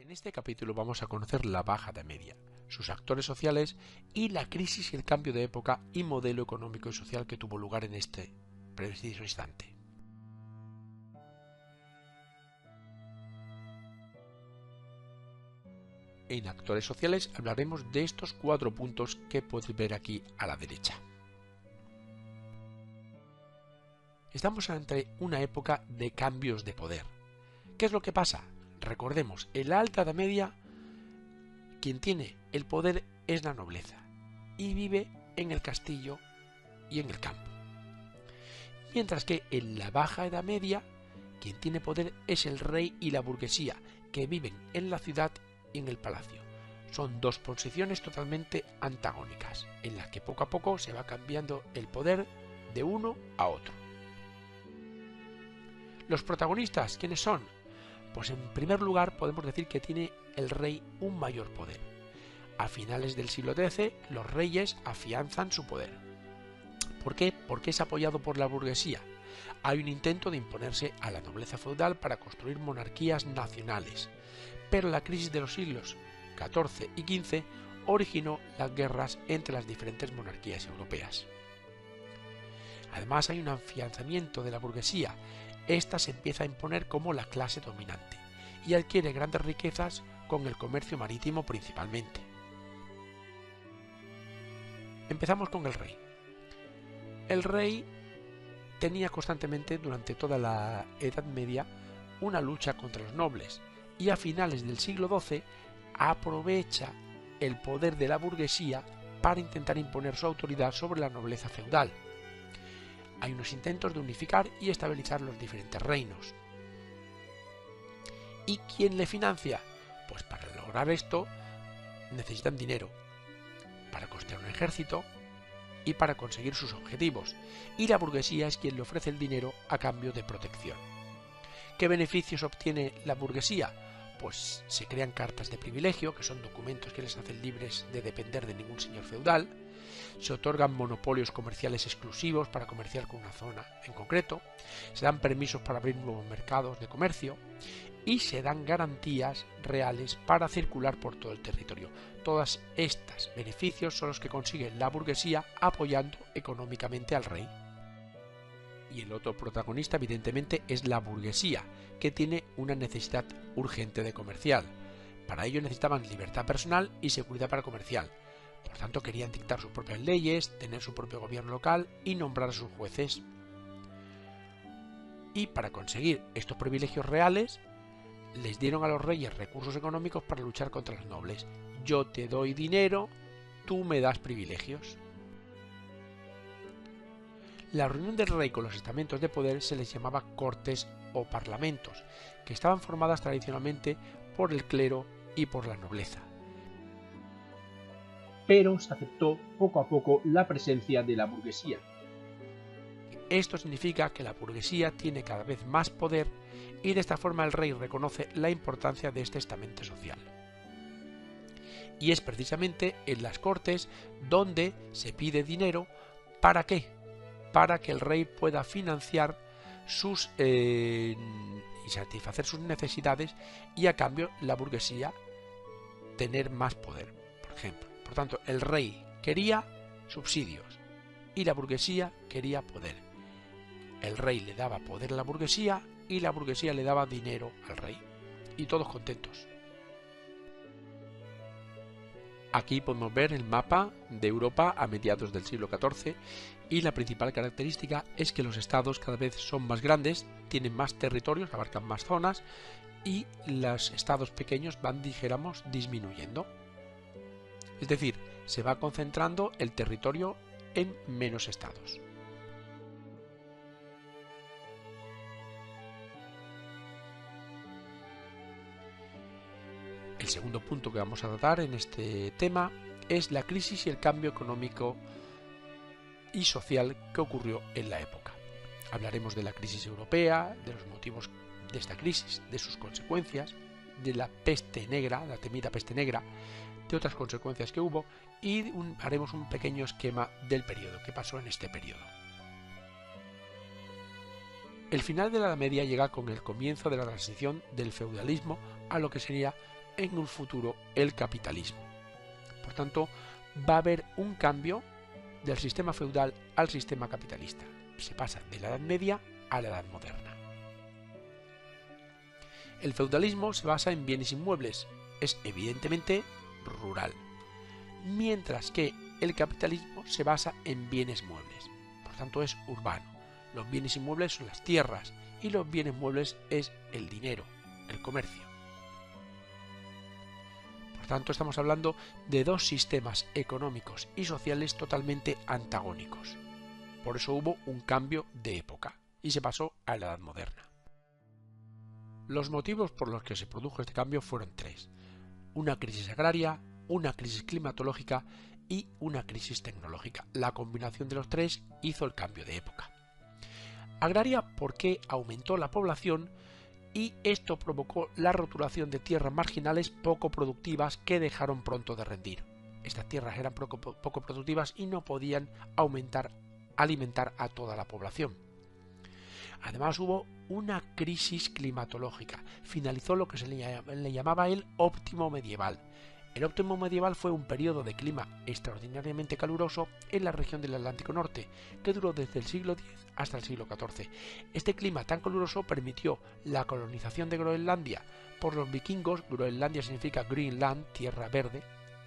En este capítulo vamos a conocer la Baja Edad Media, sus actores sociales y la crisis y el cambio de época y modelo económico y social que tuvo lugar en este preciso instante. En actores sociales hablaremos de estos 4 puntos que puedes ver aquí a la derecha. Estamos ante una época de cambios de poder. ¿Qué es lo que pasa? Recordemos, en la Alta Edad Media, quien tiene el poder es la nobleza y vive en el castillo y en el campo. Mientras que en la Baja Edad Media, quien tiene poder es el rey y la burguesía, que viven en la ciudad y en el palacio. Son dos posiciones totalmente antagónicas, en las que poco a poco se va cambiando el poder de uno a otro. Los protagonistas, ¿quiénes son? Pues en primer lugar podemos decir que tiene el rey un mayor poder. A finales del siglo XIII los reyes afianzan su poder. ¿Por qué? Porque es apoyado por la burguesía. Hay un intento de imponerse a la nobleza feudal para construir monarquías nacionales, pero la crisis de los siglos XIV y XV originó las guerras entre las diferentes monarquías europeas. Además hay un afianzamiento de la burguesía. Esta se empieza a imponer como la clase dominante y adquiere grandes riquezas con el comercio marítimo principalmente. Empezamos con el rey. El rey tenía constantemente durante toda la Edad Media una lucha contra los nobles y a finales del siglo XII aprovecha el poder de la burguesía para intentar imponer su autoridad sobre la nobleza feudal. Hay unos intentos de unificar y estabilizar los diferentes reinos. ¿Y quién le financia? Pues para lograr esto necesitan dinero, para costear un ejército y para conseguir sus objetivos, y la burguesía es quien le ofrece el dinero a cambio de protección. ¿Qué beneficios obtiene la burguesía? Pues se crean cartas de privilegio, que son documentos que les hacen libres de depender de ningún señor feudal. Se otorgan monopolios comerciales exclusivos para comerciar con una zona en concreto, se dan permisos para abrir nuevos mercados de comercio y se dan garantías reales para circular por todo el territorio. Todos estos beneficios son los que consigue la burguesía apoyando económicamente al rey. Y el otro protagonista evidentemente es la burguesía, que tiene una necesidad urgente de comercial. Para ello necesitaban libertad personal y seguridad para comercial. Por tanto, querían dictar sus propias leyes, tener su propio gobierno local y nombrar a sus jueces. Y para conseguir estos privilegios reales, les dieron a los reyes recursos económicos para luchar contra los nobles. Yo te doy dinero, tú me das privilegios. La reunión del rey con los estamentos de poder se les llamaba cortes o parlamentos, que estaban formadas tradicionalmente por el clero y por la nobleza. Pero se aceptó poco a poco la presencia de la burguesía. Esto significa que la burguesía tiene cada vez más poder y de esta forma el rey reconoce la importancia de este estamento social. Y es precisamente en las cortes donde se pide dinero. ¿Para qué? Para que el rey pueda financiar y satisfacer sus necesidades y a cambio la burguesía tener más poder, por ejemplo. Por tanto, el rey quería subsidios y la burguesía quería poder. El rey le daba poder a la burguesía y la burguesía le daba dinero al rey. Y todos contentos. Aquí podemos ver el mapa de Europa a mediados del siglo XIV y la principal característica es que los estados cada vez son más grandes, tienen más territorios, abarcan más zonas y los estados pequeños van, dijéramos, disminuyendo. Es decir, se va concentrando el territorio en menos estados. El segundo punto que vamos a tratar en este tema es la crisis y el cambio económico y social que ocurrió en la época. Hablaremos de la crisis europea, de los motivos de esta crisis, de sus consecuencias, de la peste negra, la temida peste negra, de otras consecuencias que hubo y haremos un pequeño esquema del periodo, que pasó en este periodo. El final de la Edad Media llega con el comienzo de la transición del feudalismo a lo que sería en un futuro el capitalismo. Por tanto, va a haber un cambio del sistema feudal al sistema capitalista. Se pasa de la Edad Media a la Edad Moderna. El feudalismo se basa en bienes inmuebles, es evidentemente rural, mientras que el capitalismo se basa en bienes muebles, por tanto es urbano. Los bienes inmuebles son las tierras y los bienes muebles es el dinero, el comercio. Por tanto, estamos hablando de dos sistemas económicos y sociales totalmente antagónicos. Por eso hubo un cambio de época y se pasó a la Edad Moderna. Los motivos por los que se produjo este cambio fueron tres: una crisis agraria, una crisis climatológica y una crisis tecnológica. La combinación de los tres hizo el cambio de época. Agraria porque aumentó la población y esto provocó la roturación de tierras marginales poco productivas que dejaron pronto de rendir. Estas tierras eran poco productivas y no podían alimentar a toda la población. Además hubo una crisis climatológica. Finalizó lo que se le llamaba el óptimo medieval. El óptimo medieval fue un periodo de clima extraordinariamente caluroso en la región del Atlántico Norte, que duró desde el siglo X hasta el siglo XIV. Este clima tan caluroso permitió la colonización de Groenlandia por los vikingos. Groenlandia significa Greenland, tierra verde,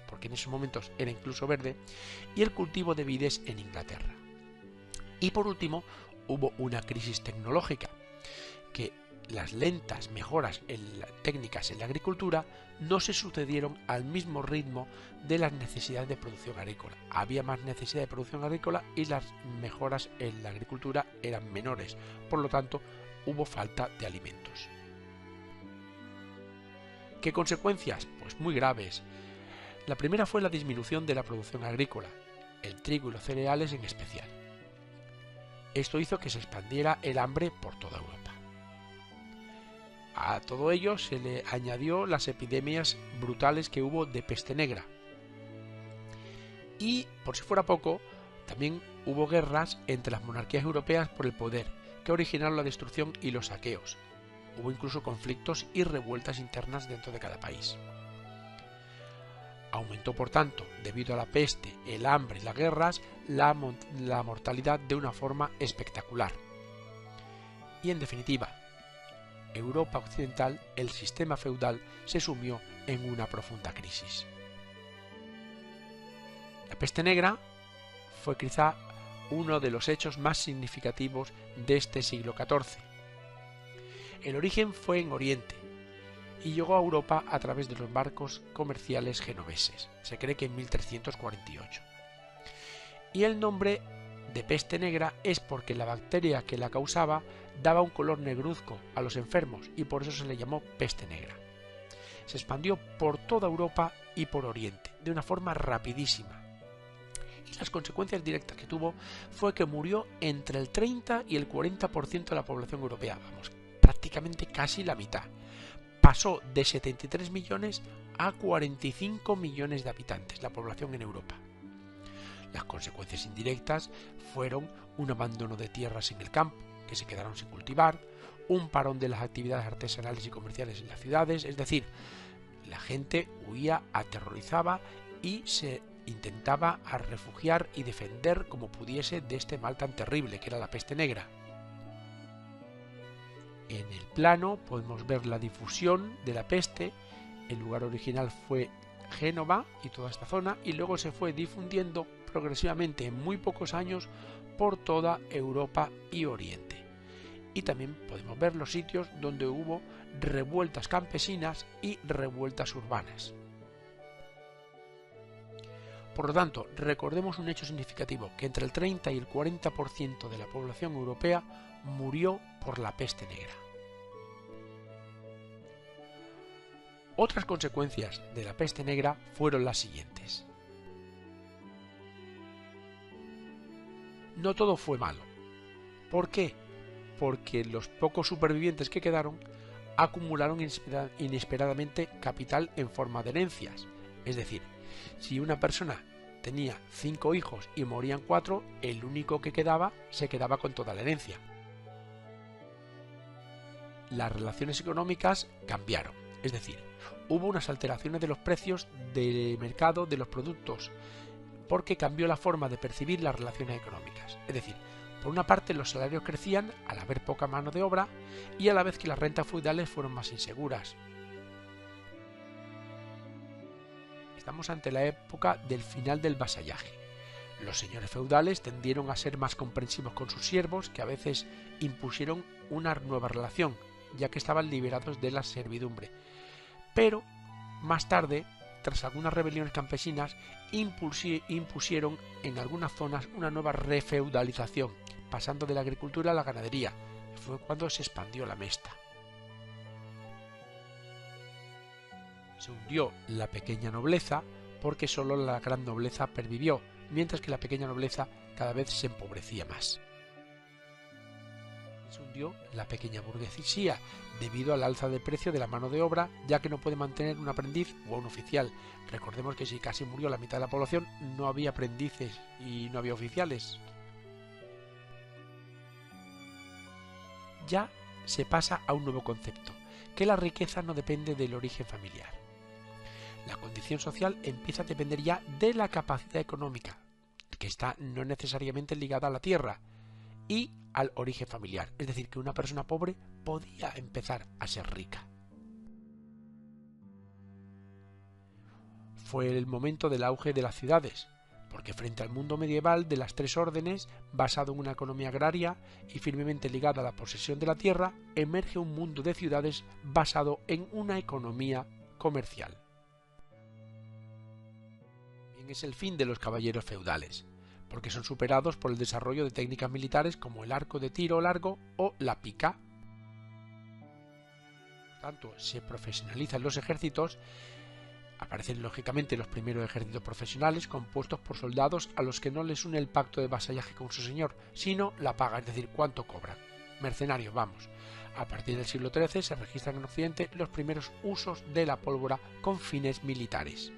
porque en esos momentos era incluso verde, y el cultivo de vides en Inglaterra. Y por último, hubo una crisis tecnológica, que las lentas mejoras técnicas en la agricultura no se sucedieron al mismo ritmo de las necesidades de producción agrícola. Había más necesidad de producción agrícola y las mejoras en la agricultura eran menores, por lo tanto hubo falta de alimentos. ¿Qué consecuencias? Pues muy graves. La primera fue la disminución de la producción agrícola, el trigo y los cereales en especial. Esto hizo que se expandiera el hambre por toda Europa. A todo ello se le añadió las epidemias brutales que hubo de peste negra. Y, por si fuera poco, también hubo guerras entre las monarquías europeas por el poder, que originaron la destrucción y los saqueos. Hubo incluso conflictos y revueltas internas dentro de cada país. Aumentó, por tanto, debido a la peste, el hambre y las guerras, la mortalidad de una forma espectacular. Y, en definitiva, Europa occidental, el sistema feudal, se sumió en una profunda crisis. La peste negra fue quizá uno de los hechos más significativos de este siglo XIV. El origen fue en Oriente y llegó a Europa a través de los barcos comerciales genoveses, se cree que en 1348. Y el nombre de peste negra es porque la bacteria que la causaba daba un color negruzco a los enfermos y por eso se le llamó peste negra. Se expandió por toda Europa y por Oriente de una forma rapidísima. Y las consecuencias directas que tuvo fue que murió entre el 30 y el 40% de la población europea, vamos, prácticamente casi la mitad. Pasó de 73 millones a 45 millones de habitantes la población en Europa. Las consecuencias indirectas fueron un abandono de tierras en el campo, que se quedaron sin cultivar, un parón de las actividades artesanales y comerciales en las ciudades, es decir, la gente huía, aterrorizaba y se intentaba refugiar y defender como pudiese de este mal tan terrible que era la peste negra. En el plano podemos ver la difusión de la peste. El lugar original fue Génova y toda esta zona, y luego se fue difundiendo progresivamente en muy pocos años por toda Europa y Oriente. Y también podemos ver los sitios donde hubo revueltas campesinas y revueltas urbanas. Por lo tanto, recordemos un hecho significativo, que entre el 30 y el 40% de la población europea murió por la peste negra. Otras consecuencias de la peste negra fueron las siguientes. No todo fue malo. ¿Por qué? Porque los pocos supervivientes que quedaron acumularon inesperadamente capital en forma de herencias. Es decir, si una persona tenía 5 hijos y morían 4, el único que quedaba se quedaba con toda la herencia. Las relaciones económicas cambiaron. Es decir, Hubo unas alteraciones de los precios de mercado de los productos, porque cambió la forma de percibir las relaciones económicas. Es decir, por una parte los salarios crecían al haber poca mano de obra y a la vez que las rentas feudales fueron más inseguras. Estamos ante la época del final del vasallaje. Los señores feudales tendieron a ser más comprensivos con sus siervos, que a veces impusieron una nueva relación, ya que estaban liberados de la servidumbre. Pero, más tarde, tras algunas rebeliones campesinas, impusieron en algunas zonas una nueva refeudalización, pasando de la agricultura a la ganadería. Fue cuando se expandió la mesta. Se hundió la pequeña nobleza porque solo la gran nobleza pervivió, mientras que la pequeña nobleza cada vez se empobrecía más. Se hundió la pequeña burguesía debido al alza de precio de la mano de obra, ya que no puede mantener un aprendiz o un oficial. Recordemos que si casi murió la mitad de la población, no había aprendices y no había oficiales. Ya se pasa a un nuevo concepto, que la riqueza no depende del origen familiar. La condición social empieza a depender ya de la capacidad económica, que está no necesariamente ligada a la tierra, y al origen familiar, es decir, que una persona pobre podía empezar a ser rica. Fue el momento del auge de las ciudades, porque frente al mundo medieval de las tres órdenes, basado en una economía agraria y firmemente ligada a la posesión de la tierra, emerge un mundo de ciudades basado en una economía comercial. Bien, es el fin de los caballeros feudales, porque son superados por el desarrollo de técnicas militares como el arco de tiro largo o la pica. Por tanto, se profesionalizan los ejércitos. Aparecen lógicamente los primeros ejércitos profesionales compuestos por soldados a los que no les une el pacto de vasallaje con su señor, sino la paga, es decir, cuánto cobran. Mercenarios, vamos. A partir del siglo XIII se registran en Occidente los primeros usos de la pólvora con fines militares.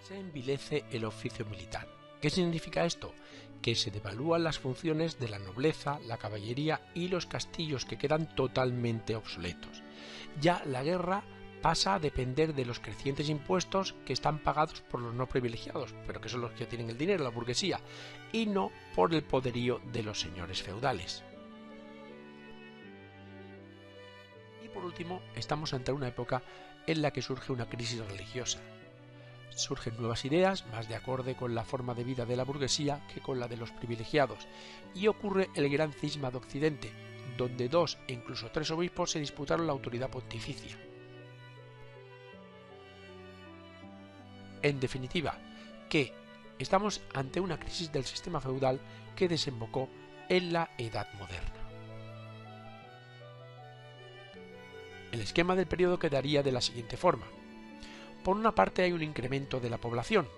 Se envilece el oficio militar. ¿Qué significa esto? Que se devalúan las funciones de la nobleza, la caballería y los castillos, que quedan totalmente obsoletos. Ya la guerra pasa a depender de los crecientes impuestos que están pagados por los no privilegiados, pero que son los que tienen el dinero, la burguesía, y no por el poderío de los señores feudales. Y por último, estamos ante una época en la que surge una crisis religiosa. Surgen nuevas ideas, más de acorde con la forma de vida de la burguesía que con la de los privilegiados, y ocurre el gran cisma de Occidente, donde 2 e incluso 3 obispos se disputaron la autoridad pontificia. En definitiva, que estamos ante una crisis del sistema feudal que desembocó en la Edad Moderna. El esquema del periodo quedaría de la siguiente forma. Por una parte hay un incremento de la población.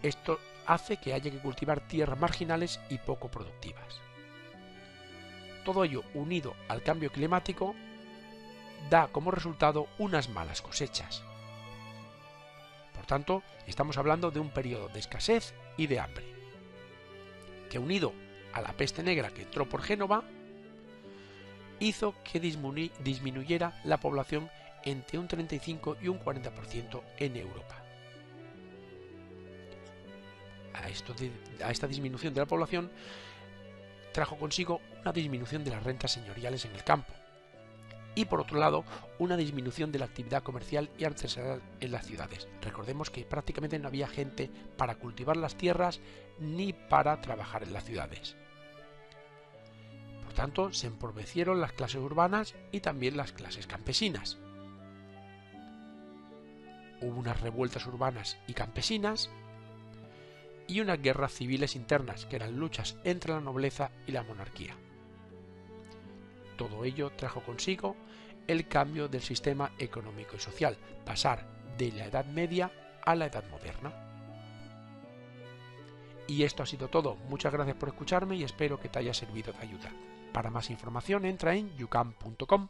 Esto hace que haya que cultivar tierras marginales y poco productivas. Todo ello, unido al cambio climático, da como resultado unas malas cosechas. Por tanto, estamos hablando de un periodo de escasez y de hambre, que unido a la peste negra que entró por Génova, hizo que disminuyera la población entre un 35 y un 40% en Europa. A esta disminución de la población trajo consigo una disminución de las rentas señoriales en el campo y, por otro lado, una disminución de la actividad comercial y artesanal en las ciudades. Recordemos que prácticamente no había gente para cultivar las tierras ni para trabajar en las ciudades. Por tanto, se empobrecieron las clases urbanas y también las clases campesinas. Hubo unas revueltas urbanas y campesinas y unas guerras civiles internas, que eran luchas entre la nobleza y la monarquía. Todo ello trajo consigo el cambio del sistema económico y social, pasar de la Edad Media a la Edad Moderna. Y esto ha sido todo. Muchas gracias por escucharme y espero que te haya servido de ayuda. Para más información entra en youcam.com.